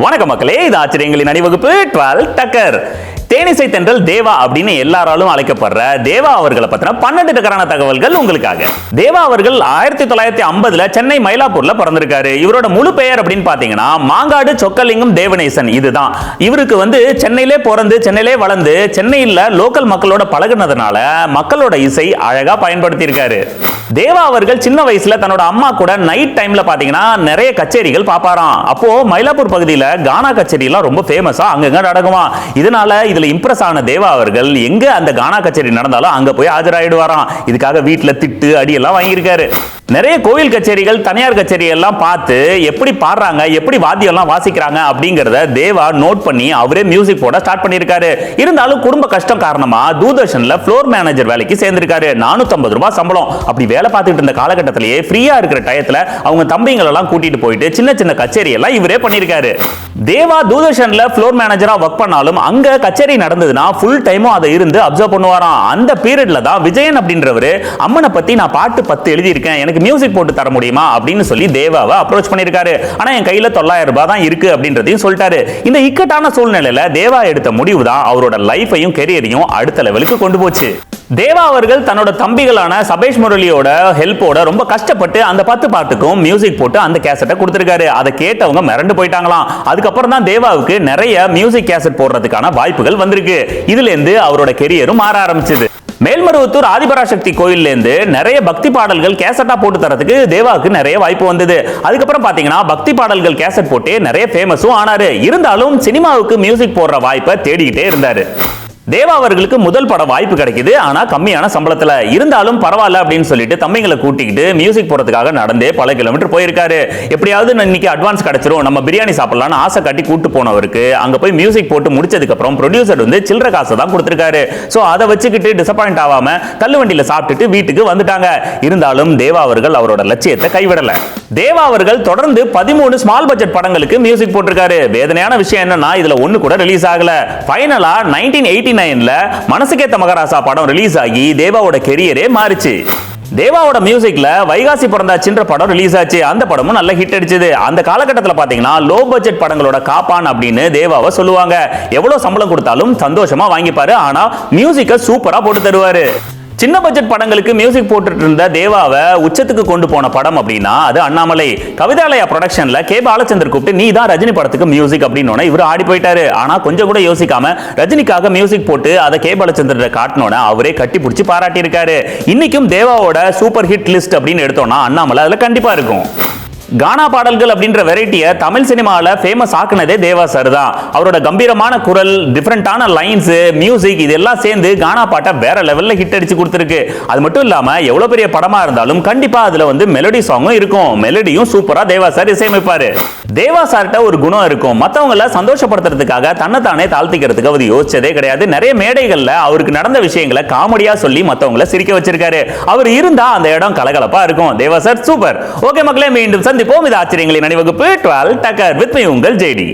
வணக்கம் மக்களே, இது ஆச்சரியங்களின் அணிவகுப்பு 12 டக்கர். தேனிசை தென்றல் தேவா அப்படின்னு எல்லாராலும் அழைக்கப்படுற தேவா அவர்களை பத்தின 12 டக்கரான தகவல்கள் உங்களுக்காக. தேவா அவர்கள் 1950 சென்னை மயிலாப்பூர்ல பிறந்திருக்காரு. இவரோட முழு பெயர் அப்படின்னு பாத்தீங்கன்னா மாங்காடு சொக்கலிங்கம் தேவநேசன். இதுதான் இவருக்கு சென்னையிலே பிறந்து சென்னையிலே வளர்ந்து சென்னையில் லோக்கல் மக்களோட பழகுனதுனால மக்களோட இசை அழகா பயன்படுத்தி இருக்காரு. தேவா அவர்கள் சின்ன வயசுல தன்னோட அம்மா கூட நைட் டைம்ல பாத்தீங்கன்னா நிறைய கச்சேரிகள் பாப்பாராம். அப்போ மயிலாப்பூர் பகுதியில் கானா கச்சேரி எல்லாம் ரொம்ப ஃபேமஸா அங்கங்க நடக்குமா. இதனால இதுல இம்ப்ரெஸ் ஆன தேவா அவர்கள் எங்க அந்த கானா கச்சேரி நடந்தாலும் அங்க போய் ஆஜராயிடுவாராம். இதுக்காக வீட்டுல திட்டு அடி எல்லாம் வாங்கியிருக்காரு. நிறைய கோவில் கச்சேரிகள் தனியார் கச்சேரி எல்லாம் பார்த்து எப்படி பாடுறாங்க, எப்படி வாத்தியம் எல்லாம் வாசிக்கிறாங்க அப்படிங்கறத தேவா நோட் பண்ணி அவரே மியூசிக் போட ஸ்டார்ட் பண்ணிருக்காரு. இருந்தாலும் குடும்ப கஷ்டம் காரணமா தூர்தர்ஷன்ல ஃப்ளோர் மேனேஜர் வேலைக்கு சேர்ந்திருக்காரு. 450 ரூபாய் சம்பளம். அப்படி வேலை பார்த்துட்டு இருந்த காலகட்டத்திலேயே ஃப்ரீயா இருக்கிற டயத்துல அவங்க தம்பிங்களை எல்லாம் கூட்டிட்டு போயிட்டு சின்ன சின்ன கச்சேரி எல்லாம் இவரே பண்ணிருக்காரு. தேவா தூர்தர்ஷன்ல ஃப்ளோர் மேனேஜரா ஒர்க் பண்ணாலும் அங்க கச்சேரி நடந்ததுன்னா ஃபுல் டைமும் அதை இருந்து அப்சர்வ் பண்ணுவாராம். அந்த பீரியட்ல தான் விஜயன் அப்படின்றவரு அம்மனை பத்தி நான் பாட்டு 10 எழுதியிருக்கேன், எனக்கு மியூசிக் போட்டு தர முடியுமா அப்படின்னு சொல்லி தேவாவை அப்ரோச் பண்ணிருக்காரு. ஆனா என் கையில 900 ரூபாய் தான் இருக்கு அப்படின்றதையும் சொல்லிட்டாரு. இந்த இக்கட்டான சூழ்நிலையில தேவா எடுத்த முடிவு தான் அவரோட லைஃபையும் கெரியரையும் அடுத்த லெவலுக்கு கொண்டு போச்சு. தேவா அவர்கள் தன்னோட தம்பிகளான சபேஷ் முரளியோட ஹெல்ப்போட ரொம்ப கஷ்டப்பட்டு அந்த 10 பாட்டுக்கும் மியூசிக் போட்டு அந்த கேசட்டை கொடுத்திருக்காரு. அதை கேட்டவங்க மிரண்டு போயிட்டாங்களாம். அதுக்கப்புறம் தான் தேவாவுக்கு நிறைய மியூசிக் கேசட் போடுறதுக்கான வாய்ப்புகள் வந்திருக்கு. இதுல இருந்து அவரோட கெரியரும் மாற ஆரம்பிச்சது. மேல்மருவத்தூர் ஆதிபராசக்தி கோயில்ல இருந்து நிறைய பக்தி பாடல்கள் கேசட்டா போட்டு தரதுக்கு தேவாவுக்கு நிறைய வாய்ப்பு வந்தது. அதுக்கப்புறம் பாத்தீங்கன்னா பக்தி பாடல்கள் கேசட் போட்டு நிறைய ஃபேமஸும் ஆனாரு. இருந்தாலும் சினிமாவுக்கு மியூசிக் போடுற வாய்ப்பை தேடிக்கிட்டே இருந்தாரு. தேவா அவர்களுக்கு முதல் பட வாய்ப்பு கிடைக்குது, ஆனா கம்மியான சம்பளத்துல. இருந்தாலும் பரவாயில்ல அப்படின்னு சொல்லிட்டு தம்பிங்களை கூட்டிக்கிட்டு மியூசிக் போடுறதுக்காக நடந்தே பல கிலோமீட்டர் போயிருக்காரு. எப்படியாவது இன்னைக்கு அட்வான்ஸ் கிடைச்சிரும், நம்ம பிரியாணி சாப்பிடலாம்னு ஆசை காட்டி கூட்டு போனவருக்கு அங்க போய் மியூசிக் போட்டு முடிச்சதுக்கு அப்புறம் ப்ரொடியூசர் சில்லற காசை தான் கொடுத்திருக்காரு. சோ அதை வச்சுக்கிட்டு டிசப்பாயிண்ட் ஆகாம தள்ளுவண்டியில சாப்பிட்டுட்டு வீட்டுக்கு வந்துட்டாங்க. இருந்தாலும் தேவா அவர்கள் அவரோட லட்சியத்தை கைவிடல. தேவா அவர்கள் தொடர்ந்து 13 ஸ்மால் பட்ஜெட் படங்களுக்கு மியூசிக் போட்டிருக்காரு. வேதனையான விஷயம் என்னன்னா இதுல ஒண்ணு கூட ரிலீஸ் ஆகல. ஃபைனலா 1989ல மனசுக்கேத்த மகாராசா படம் ரிலீஸ் ஆகி தேவாவோட கெரியரே மாறிச்சு. தேவாவோட மியூசிக்ல வைகாசி பிறந்தாச்சுன்ற படம் ரிலீஸ் ஆச்சு. அந்த படமும் நல்ல ஹிட் அடிச்சது. அந்த காலகட்டத்தில் பாத்தீங்கன்னா லோ பட்ஜெட் படங்களோட காப்பான் அப்படின்னு தேவாவை சொல்லுவாங்க. எவ்வளவு சம்பளம் கொடுத்தாலும் சந்தோஷமா வாங்கிப்பாரு. ஆனா மியூசிக்க சூப்பரா போட்டு தருவாரு. சின்ன பட்ஜெட் படங்களுக்கு மியூசிக் போட்டுட்டு இருந்த தேவாவை உச்சத்துக்கு கொண்டு போன படம் அப்படின்னா அது அண்ணாமலை. கவிதாலயா ப்ரொடக்ஷன்ல கே பாலச்சந்தர் கூப்பிட்டு நீ தான் ரஜினி படத்துக்கு மியூசிக் அப்படின்னு இவர் ஆடி போயிட்டாரு. ஆனா கொஞ்சம் கூட யோசிக்காம ரஜினிக்காக மியூசிக் போட்டு அதை கே பாலச்சந்தர் காட்டினோட அவரே கட்டி பிடிச்சி பாராட்டி இருக்காரு. இன்னைக்கும் தேவாவோட சூப்பர் ஹிட் லிஸ்ட் அப்படின்னு எடுத்தோம்னா அண்ணாமலை அதுல கண்டிப்பா இருக்கும். கானா பாடல்கள் அப்படின்ற வெரைட்டியை தமிழ் சினிமாவில் ஃபேமஸ் ஆக்குனதே தேவா சார் தான். அவரோட கம்பீரமான குரல், டிஃப்ரெண்டான லைன்ஸ், மியூசிக் இதெல்லாம் சேர்ந்து கானா பாட்டை வேற லெவல்ல ஹிட் அடிச்சு கொடுத்துருக்கு. அது மட்டும் இல்லாம எவ்வளவு பெரிய படமா இருந்தாலும் கண்டிப்பா அதுல மெலடி சாங்கும் இருக்கும். மெலடியும் சூப்பரா தேவா சார் இசையமைப்பாரு. தேவா சார்ட்ட ஒரு குணம் இருக்கும், மற்றவங்களை சந்தோஷப்படுத்துறதுக்காக தன்னைத்தானே தாழ்த்திக்கிறதுக்கு அவர் யோசிச்சதே கிடையாது. நிறைய மேடைகள்ல அவருக்கு நடந்த விஷயங்களை காமெடியா சொல்லி மற்றவங்களை சிரிக்க வச்சிருக்காரு. அவர் இருந்தா அந்த இடம் கலகலப்பா இருக்கும். தேவா சார் சூப்பர். ஓகே மக்களே, மீண்டும் சந்திப்போம். இது ஆச்சரியங்களின் அணிவகுப்பு 12 டக்கர் வித் மீ உங்கள் ஜேடி.